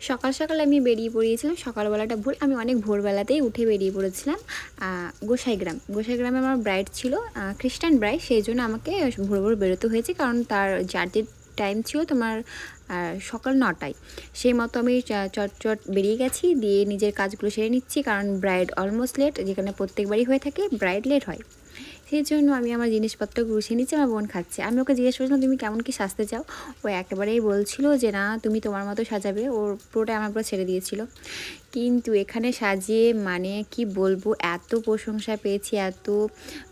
সকাল সকাল আমি বেরিয়ে পড়িয়েছিলাম, সকালবেলাটা ভোর, আমি অনেক ভোরবেলাতেই উঠে বেরিয়ে পড়েছিলাম গোসাইগ্রামে আমার ব্রাইড ছিল, খ্রিস্টান ব্রাইড, সেই জন্য আমাকে ভোর ভোর বেরোতে হয়েছে, কারণ তার জার্জির টাইম ছিল তোমার সকাল 9টায়। সেই মতো আমি চট চট বেরিয়ে গেছি, দিয়ে নিজের কাজগুলো সেরে নিচ্ছি, কারণ ব্রাইড অলমোস্ট লেট, যেখানে প্রত্যেকবারই হয়ে থাকে ব্রাইড লেট হয়। সেই জন্য আমি আমার জিনিসপত্র গুছিয়ে নিচ্ছি। আমার বোন খাচ্ছে, আমি ওকে জিজ্ঞেস করেছিলাম তুমি কেমন কি সাজতে চাও, ও একেবারেই বলছিল যে না তুমি তোমার মতো সাজাবে, ওর পুরোটা আমার পুরো ছেড়ে দিয়েছিল। কিন্তু এখানে সাজিয়ে মানে কি বলবো, এত প্রশংসা পেয়েছি, এত,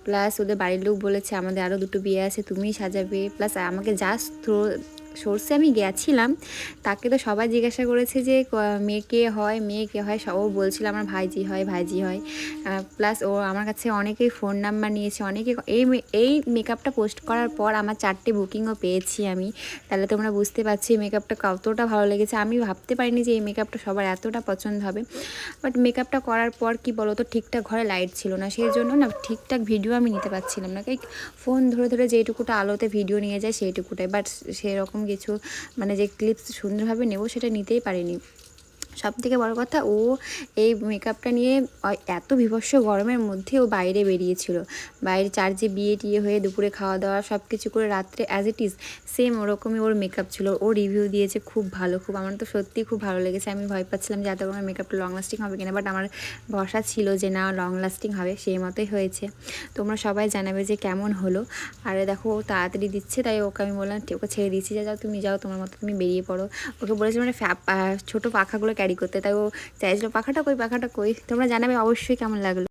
প্লাস ওদের বাড়ির লোক বলেছে আমাদের আরও দুটো বিয়ে আছে, তুমিই সাজাবে, প্লাস আমাকে জাস্ট সোর্সে আমি গেছিলাম, তাকে তো সবাই জিজ্ঞাসা করেছে যে মেয়ে কে হয়, মেয়ে কে হয়, ও বলছিল আমার ভাইজি হয়, ভাইজি হয়। প্লাস ও আমার কাছে অনেকেই ফোন নাম্বার নিয়েছে, অনেকে এই মেকআপটা পোস্ট করার পর আমার 4টে বুকিংও পেয়েছি আমি। তাহলে তোমরা বুঝতে পারছি মেকআপটা কতটা ভালো লেগেছে। আমি ভাবতে পারিনি যে এই মেকআপটা সবার এতটা পছন্দ হবে। বাট মেকআপটা করার পর কি বলো তো, ঠিকঠাক ঘরে লাইট ছিল না, সেই জন্য না ঠিকঠাক ভিডিও আমি নিতে পারছিলাম না। ফোন ধরে ধরে যেইটুকুটা আলোতে ভিডিও নিয়ে যায় সেইটুকুটাই, বাট সেরকম কিছু মানে যে ক্লিপস সুন্দরভাবে নেব সেটা নিতেই পারিনি। সব থেকে বড়ো কথা, ও এই মেকআপটা নিয়ে এত বিভৎস গরমের মধ্যে ও বাইরে বেরিয়েছিল, বাইরে চার্জে বিয়ে টিয়ে হয়ে দুপুরে খাওয়া দাওয়া সব কিছু করে রাত্রে অ্যাজ ইট ইজ সেম ওরকমই ওর মেকআপ ছিল। ও রিভিউ দিয়েছে খুব ভালো, খুব, আমার তো সত্যিই খুব ভালো লেগেছে। আমি ভয় পাচ্ছিলাম যে এত কোনো মেকআপটা লং লাস্টিং হবে কিনা, বাট আমার ভরসা ছিল যে না লং লাস্টিং হবে, সেই মতোই হয়েছে। তোমরা সবাই জানাবে যে কেমন হলো। আর দেখো ও তাড়াতাড়ি দিচ্ছে, তাই ওকে আমি বললাম, ওকে ছেড়ে দিচ্ছি, যে যাও তুমি যাও, তোমার মতো তুমি বেরিয়ে পড়ো। ওকে বলেছি মানে ছোটো পাখাগুলো ক্যারি করতে, তাই ও চাইছিল পাখাটা কই, পাখাটা কই। তোমরা জানাবে অবশ্যই কেমন লাগলো।